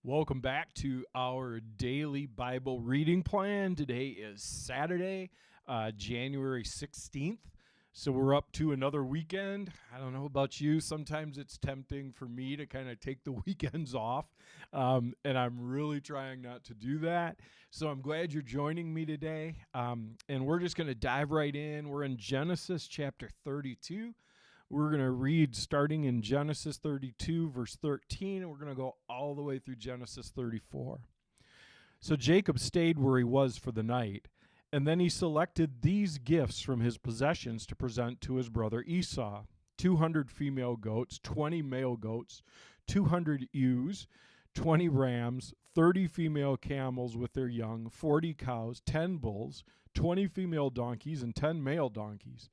Welcome back to our daily Bible reading plan. Today is Saturday, January 16th. So we're up to another weekend. I don't know about you. Sometimes it's tempting for me to kind of take the weekends off. And I'm really trying not to do that. So I'm glad you're joining me today. And we're just going to dive right in. We're in Genesis chapter 32. We're going to read starting in Genesis 32, verse 13, and we're going to go all the way through Genesis 34. So Jacob stayed where he was for the night, and then he selected these gifts from his possessions to present to his brother Esau: 200 female goats, 20 male goats, 200 ewes, 20 rams, 30 female camels with their young, 40 cows, 10 bulls, 20 female donkeys, and 10 male donkeys.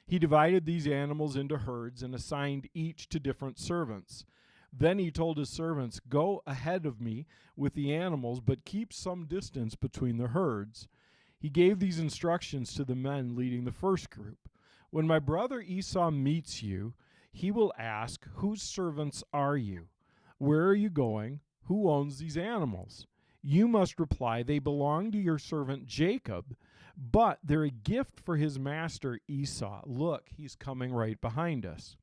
He divided these animals into herds and assigned each to different servants. Then he told his servants, "Go ahead of me with the animals, but keep some distance between the herds." He gave these instructions to the men leading the first group. "When my brother Esau meets you, he will ask, 'Whose servants are you? Where are you going? Who owns these animals?' You must reply, 'They belong to your servant Jacob, but they're a gift for his master Esau. Look, he's coming right behind us.'"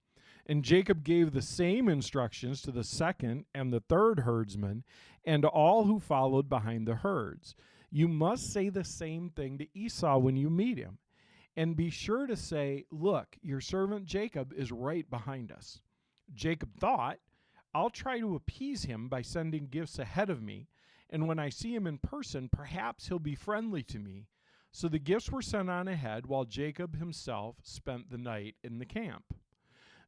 And Jacob gave the same instructions to the second and the third herdsmen and to all who followed behind the herds. "You must say the same thing to Esau when you meet him. And be sure to say, 'Look, your servant Jacob is right behind us.'" Jacob thought, "I'll try to appease him by sending gifts ahead of me, and when I see him in person, perhaps he'll be friendly to me." So the gifts were sent on ahead, while Jacob himself spent the night in the camp.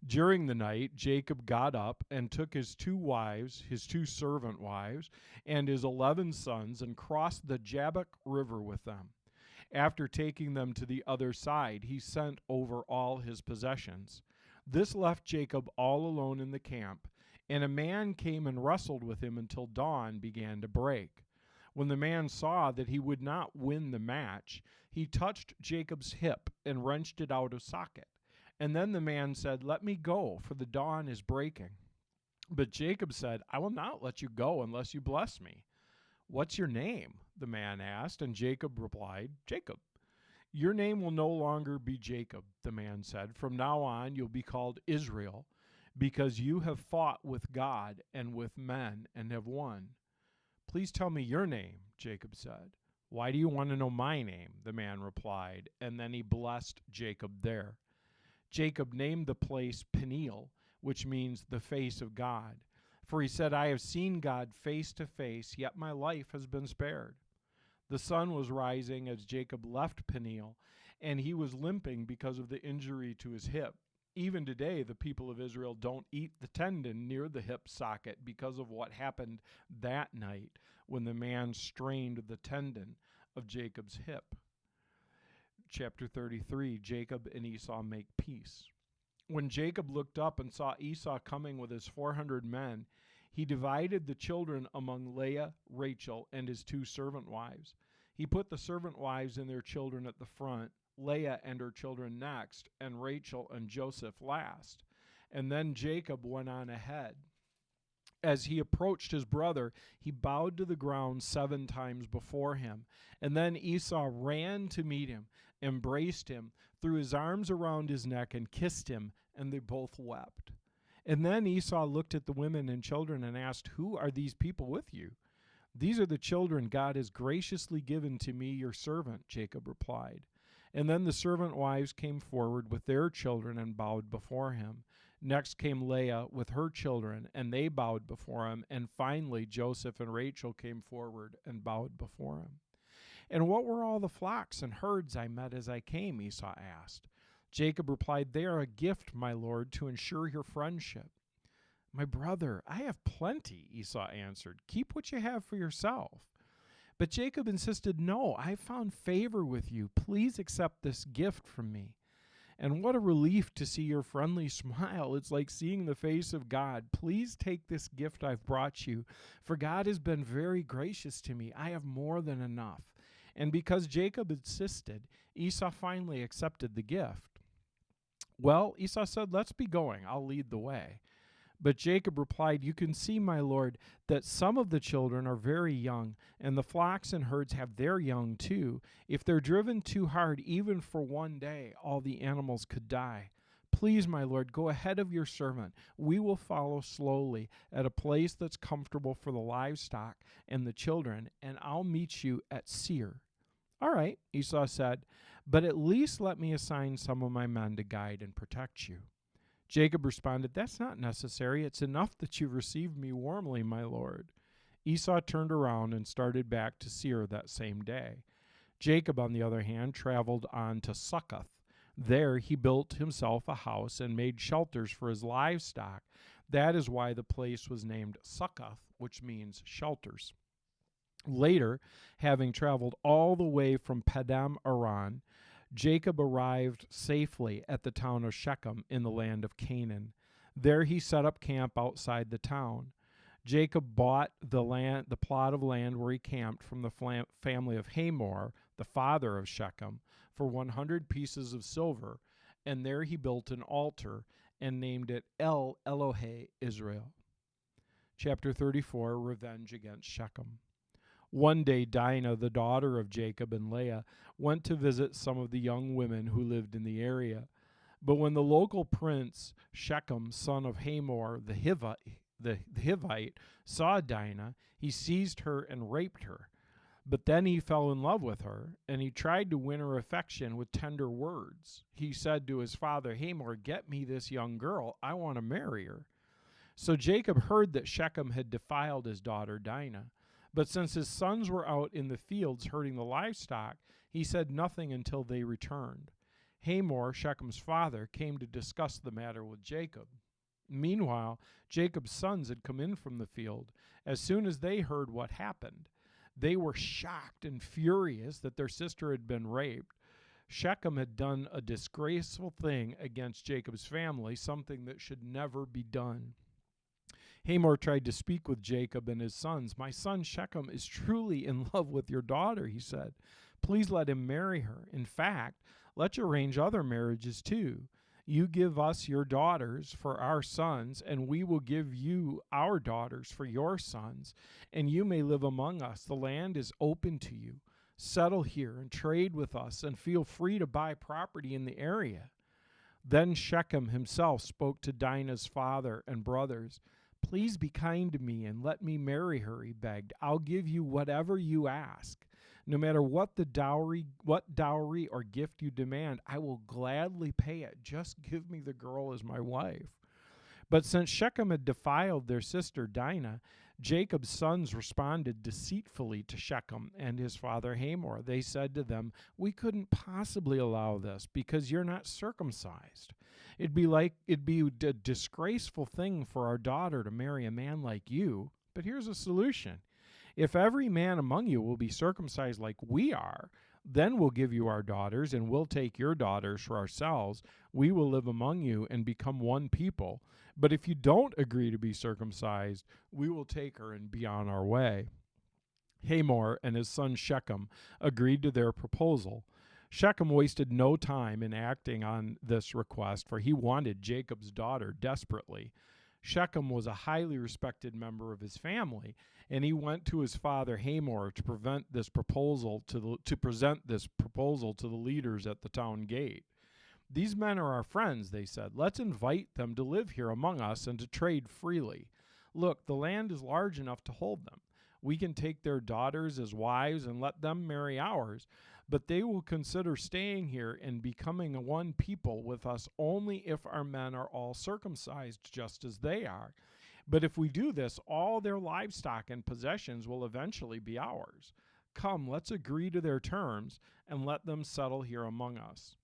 During the night, Jacob got up and took his 2 wives, his 2 servant wives, and his 11 sons, and crossed the Jabbok River with them. After taking them to the other side, he sent over all his possessions. This left Jacob all alone in the camp, and a man came and wrestled with him until dawn began to break. When the man saw that he would not win the match, he touched Jacob's hip and wrenched it out of socket. And then the man said, "Let me go, for the dawn is breaking." But Jacob said, "I will not let you go unless you bless me." "What's your name?" the man asked, and Jacob replied, "Jacob." "Your name will no longer be Jacob," the man said. "From now on you'll be called Israel, because you have fought with God and with men and have won." "Please tell me your name," Jacob said. "Why do you want to know my name?" the man replied, and then he blessed Jacob there. Jacob named the place Peniel, which means the face of God. For he said, "I have seen God face to face, yet my life has been spared." The sun was rising as Jacob left Peniel, and he was limping because of the injury to his hip. Even today, the people of Israel don't eat the tendon near the hip socket because of what happened that night when the man strained the tendon of Jacob's hip. Chapter 33, Jacob and Esau make peace. When Jacob looked up and saw Esau coming with his 400 men, he divided the children among Leah, Rachel, and his 2 servant wives. He put the servant wives and their children at the front, Leah and her children next, and Rachel and Joseph last. And then Jacob went on ahead. As he approached his brother, he bowed to the ground 7 times before him. And then Esau ran to meet him, embraced him, threw his arms around his neck, and kissed him, and they both wept. And then Esau looked at the women and children and asked, "Who are these people with you?" "These are the children God has graciously given to me, your servant," Jacob replied. And then the servant wives came forward with their children and bowed before him. Next came Leah with her children, and they bowed before him. And finally Joseph and Rachel came forward and bowed before him. "And what were all the flocks and herds I met as I came?" Esau asked. Jacob replied, "They are a gift, my lord, to ensure your friendship." "My brother, I have plenty," Esau answered. "Keep what you have for yourself." But Jacob insisted, "No, I found favor with you. Please accept this gift from me." "And what a relief to see your friendly smile. It's like seeing the face of God. Please take this gift I've brought you, for God has been very gracious to me. I have more than enough." And because Jacob insisted, Esau finally accepted the gift. "Well," Esau said, "let's be going. I'll lead the way." But Jacob replied, "You can see, my lord, that some of the children are very young, and the flocks and herds have their young too. If they're driven too hard, even for one day, all the animals could die. Please, my lord, go ahead of your servant. We will follow slowly at a place that's comfortable for the livestock and the children, and I'll meet you at Seir." "All right," Esau said, "but at least let me assign some of my men to guide and protect you." Jacob responded, "That's not necessary. It's enough that you've received me warmly, my lord." Esau turned around and started back to Seir that same day. Jacob, on the other hand, traveled on to Succoth. There he built himself a house and made shelters for his livestock. That is why the place was named Succoth, which means shelters. Later, having traveled all the way from Padam Aram, Jacob arrived safely at the town of Shechem in the land of Canaan. There he set up camp outside the town. Jacob bought the plot of land where he camped from the family of Hamor, the father of Shechem, for 100 pieces of silver, and there he built an altar and named it El Elohe Israel. Chapter 34, Revenge against Shechem. One day Dinah, the daughter of Jacob and Leah, went to visit some of the young women who lived in the area. But when the local prince, Shechem, son of Hamor, the Hivite, saw Dinah, he seized her and raped her. But then he fell in love with her, and he tried to win her affection with tender words. He said to his father Hamor, "Get me this young girl. I want to marry her." So Jacob heard that Shechem had defiled his daughter Dinah. But since his sons were out in the fields herding the livestock, he said nothing until they returned. Hamor, Shechem's father, came to discuss the matter with Jacob. Meanwhile, Jacob's sons had come in from the field. As soon as they heard what happened, they were shocked and furious that their sister had been raped. Shechem had done a disgraceful thing against Jacob's family, something that should never be done. Hamor tried to speak with Jacob and his sons. "My son Shechem is truly in love with your daughter," he said. "Please let him marry her. In fact, let's arrange other marriages too. You give us your daughters for our sons, and we will give you our daughters for your sons, and you may live among us. The land is open to you. Settle here and trade with us, and feel free to buy property in the area." Then Shechem himself spoke to Dinah's father and brothers. "Please be kind to me and let me marry her," he begged. "I'll give you whatever you ask. No matter what dowry or gift you demand, I will gladly pay it. Just give me the girl as my wife." But since Shechem had defiled their sister Dinah, Jacob's sons responded deceitfully to Shechem and his father Hamor. They said to them, "We couldn't possibly allow this because you're not circumcised. It'd be a disgraceful thing for our daughter to marry a man like you. But here's a solution. If every man among you will be circumcised like we are, then we'll give you our daughters, and we'll take your daughters for ourselves. We will live among you and become one people. But if you don't agree to be circumcised, we will take her and be on our way." Hamor and his son Shechem agreed to their proposal. Shechem wasted no time in acting on this request, for he wanted Jacob's daughter desperately. Shechem was a highly respected member of his family, and he went to his father Hamor to present this proposal to the leaders at the town gate. "These men are our friends," they said. "Let's invite them to live here among us and to trade freely. Look, the land is large enough to hold them. We can take their daughters as wives and let them marry ours, but they will consider staying here and becoming one people with us only if our men are all circumcised just as they are. But if we do this, all their livestock and possessions will eventually be ours. Come, let's agree to their terms and let them settle here among us."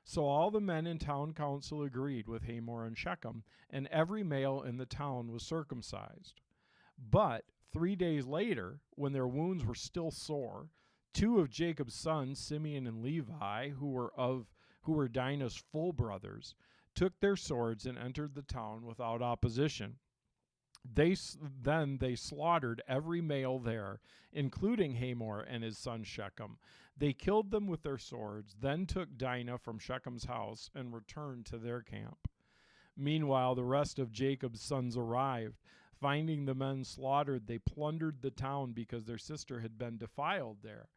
So all the men in town council agreed with Hamor and Shechem, and every male in the town was circumcised. But 3 days later, when their wounds were still sore, 2 of Jacob's sons, Simeon and Levi, who were Dinah's full brothers, took their swords and entered the town without opposition. Then they slaughtered every male there, including Hamor and his son Shechem. They killed them with their swords, then took Dinah from Shechem's house and returned to their camp. Meanwhile, the rest of Jacob's sons arrived. Finding the men slaughtered, they plundered the town because their sister had been defiled there.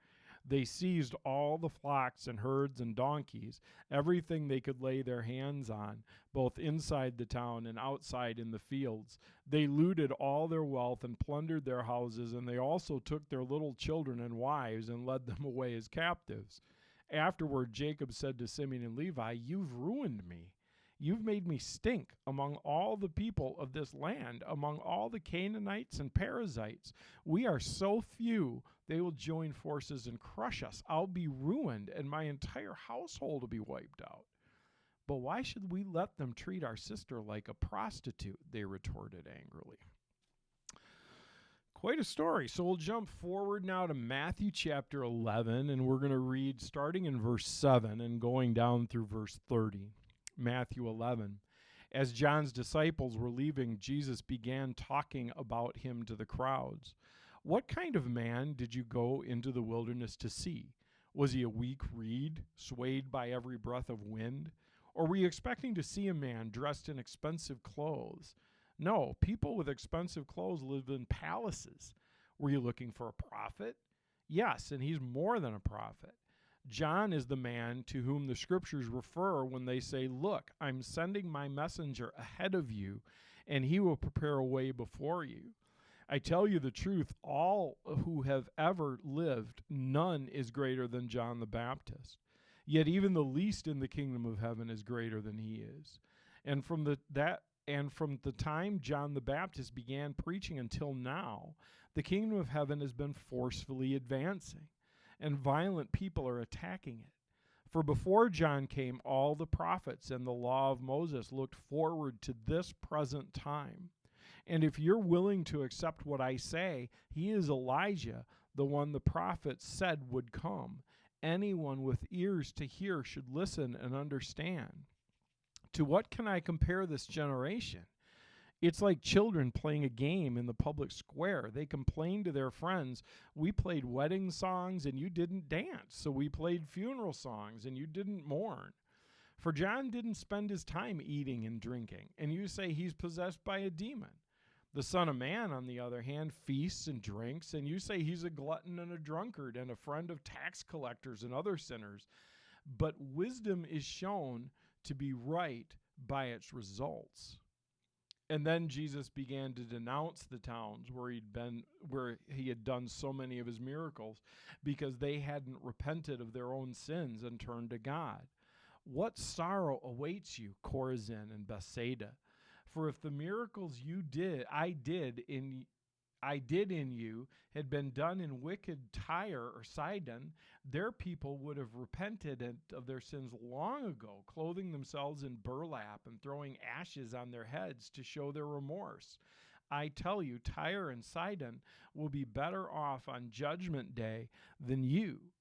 They seized all the flocks and herds and donkeys, everything they could lay their hands on, both inside the town and outside in the fields. They looted all their wealth and plundered their houses, and they also took their little children and wives and led them away as captives. Afterward, Jacob said to Simeon and Levi, "You've ruined me. You've made me stink among all the people of this land, among all the Canaanites and Perizzites. We are so few, they will join forces and crush us. I'll be ruined, and my entire household will be wiped out." "But why should we let them treat our sister like a prostitute?" they retorted angrily. Quite a story. So we'll jump forward now to Matthew chapter 11, and we're going to read starting in verse 7 and going down through verse 30. Matthew 11. As John's disciples were leaving, Jesus began talking about him to the crowds. "What kind of man did you go into the wilderness to see? Was he a weak reed, swayed by every breath of wind? Or were you expecting to see a man dressed in expensive clothes? No, people with expensive clothes live in palaces. Were you looking for a prophet? Yes, and he's more than a prophet. John is the man to whom the scriptures refer when they say, 'Look, I'm sending my messenger ahead of you, and he will prepare a way before you.' I tell you the truth, all who have ever lived, none is greater than John the Baptist. Yet even the least in the kingdom of heaven is greater than he is. And from the time John the Baptist began preaching until now, the kingdom of heaven has been forcefully advancing, and violent people are attacking it. For before John came, all the prophets and the law of Moses looked forward to this present time. And if you're willing to accept what I say, he is Elijah, the one the prophets said would come. Anyone with ears to hear should listen and understand. To what can I compare this generation? It's like children playing a game in the public square. They complain to their friends, 'We played wedding songs and you didn't dance, so we played funeral songs and you didn't mourn.' For John didn't spend his time eating and drinking, and you say he's possessed by a demon. The Son of Man, on the other hand, feasts and drinks, and you say he's a glutton and a drunkard and a friend of tax collectors and other sinners. But wisdom is shown to be right by its results." And then Jesus began to denounce the towns where he had done so many of his miracles, because they hadn't repented of their own sins and turned to God. "What sorrow awaits you, Chorazin and Bethsaida? For if the miracles I did in you had been done in wicked Tyre or Sidon, their people would have repented of their sins long ago, clothing themselves in burlap and throwing ashes on their heads to show their remorse. I tell you, Tyre and Sidon will be better off on Judgment Day than you.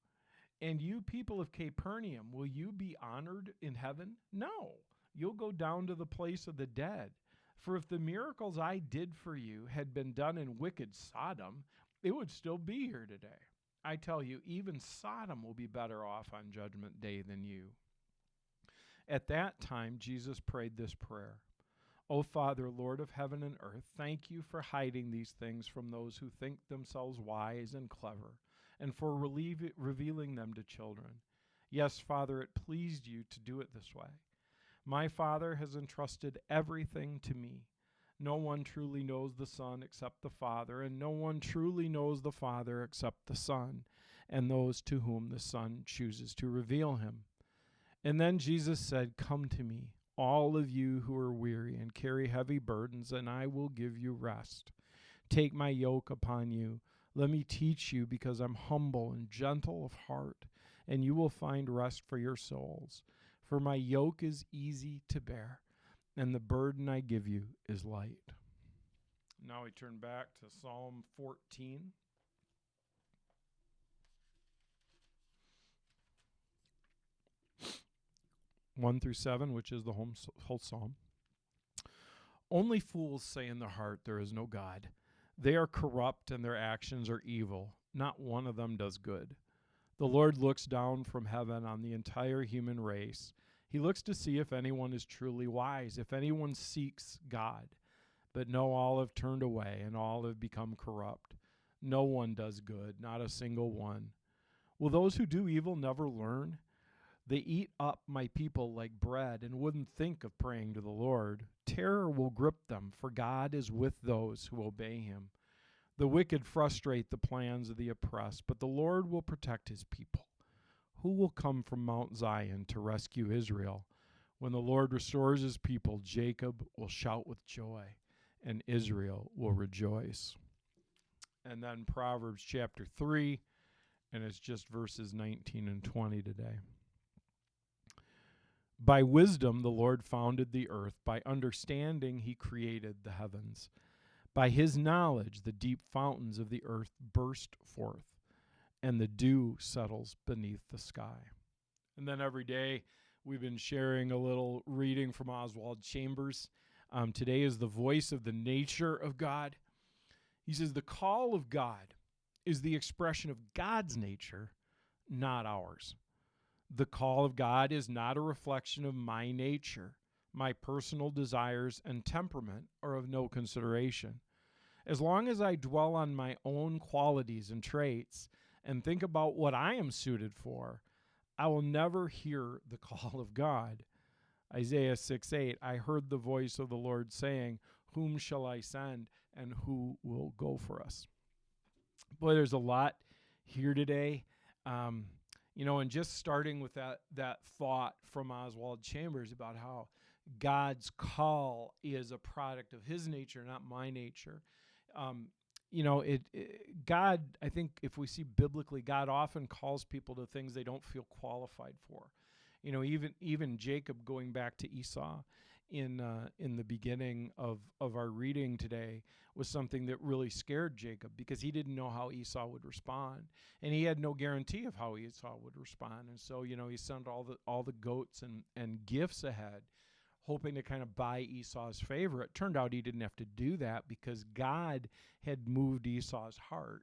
And you people of Capernaum, will you be honored in heaven? No, you'll go down to the place of the dead. For if the miracles I did for you had been done in wicked Sodom, it would still be here today. I tell you, even Sodom will be better off on Judgment Day than you." At that time, Jesus prayed this prayer: "O Father, Lord of heaven and earth, thank you for hiding these things from those who think themselves wise and clever, and for revealing them to children. Yes, Father, it pleased you to do it this way. My Father has entrusted everything to me. No one truly knows the Son except the Father, and no one truly knows the Father except the Son, and those to whom the Son chooses to reveal him." And then Jesus said, "Come to me, all of you who are weary and carry heavy burdens, and I will give you rest. Take my yoke upon you. Let me teach you, because I'm humble and gentle of heart, and you will find rest for your souls. For my yoke is easy to bear, and the burden I give you is light." Now we turn back to Psalm 14. One through 7, which is the whole psalm. "Only fools say in their heart, 'There is no God.' They are corrupt and their actions are evil. Not one of them does good. The Lord looks down from heaven on the entire human race. He looks to see if anyone is truly wise, if anyone seeks God. But no, all have turned away, and all have become corrupt. No one does good, not a single one. Will those who do evil never learn? They eat up my people like bread and wouldn't think of praying to the Lord. Terror will grip them, for God is with those who obey him. The wicked frustrate the plans of the oppressed, but the Lord will protect his people. Who will come from Mount Zion to rescue Israel? When the Lord restores his people, Jacob will shout with joy, and Israel will rejoice. And then Proverbs chapter 3, and it's just verses 19 and 20 today. By wisdom the Lord founded the earth. By understanding he created the heavens. By his knowledge the deep fountains of the earth burst forth, and the dew settles beneath the sky. And then every day we've been sharing a little reading from Oswald Chambers. Today is the voice of the nature of God. He says, the call of God is the expression of God's nature, not ours. The call of God is not a reflection of my nature. My personal desires and temperament are of no consideration. As long as I dwell on my own qualities and traits and think about what I am suited for, I will never hear the call of God. Isaiah 6:8, I heard the voice of the Lord saying, whom shall I send, and who will go for us? Boy, there's a lot here today. And just starting with that thought from Oswald Chambers about how God's call is a product of his nature, not my nature. God, I think if we see biblically, God often calls people to things they don't feel qualified for. Even Jacob, going back to Esau in the beginning of our reading today, was something that really scared Jacob because he didn't know how Esau would respond, and he had no guarantee of how Esau would respond. And so, he sent all the goats and gifts ahead, hoping to kind of buy Esau's favor. It turned out he didn't have to do that because God had moved Esau's heart.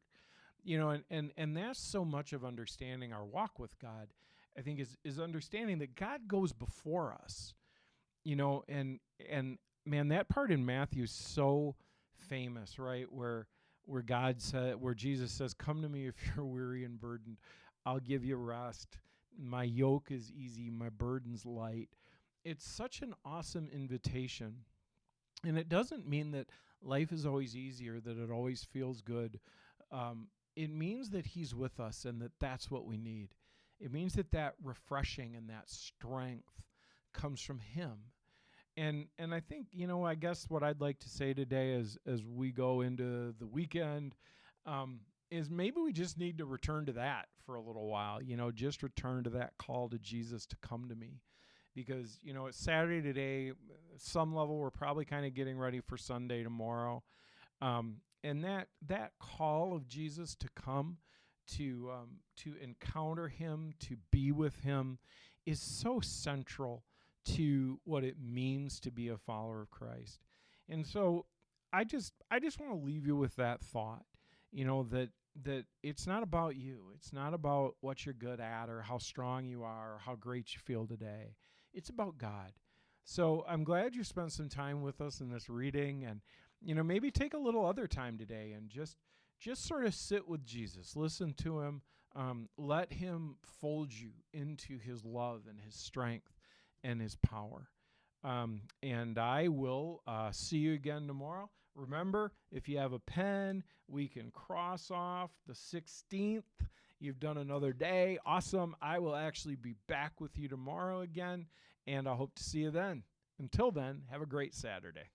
And that's so much of understanding our walk with God, I think, is understanding that God goes before us. And man, that part in Matthew is so famous, right? Where Jesus says, come to me if you're weary and burdened, I'll give you rest. My yoke is easy, my burden's light. It's such an awesome invitation. And it doesn't mean that life is always easy or that it always feels good. It means that he's with us and that's what we need. It means that refreshing and that strength comes from him. And I think, I guess what I'd like to say today as we go into the weekend is maybe we just need to return to that for a little while, just return to that call to Jesus to come to me. Because, it's Saturday today. At some level, we're probably kind of getting ready for Sunday tomorrow. And that call of Jesus to come, to encounter him, to be with him, is so central to what it means to be a follower of Christ. And so I just want to leave you with that thought, that it's not about you. It's not about what you're good at or how strong you are or how great you feel today. It's about God. So I'm glad you spent some time with us in this reading, and maybe take a little other time today and just sort of sit with Jesus, listen to him, let him fold you into his love and his strength and his power. And I will see you again tomorrow. Remember, if you have a pen, we can cross off the 16th. You've done another day. Awesome. I will actually be back with you tomorrow again, and I hope to see you then. Until then, have a great Saturday.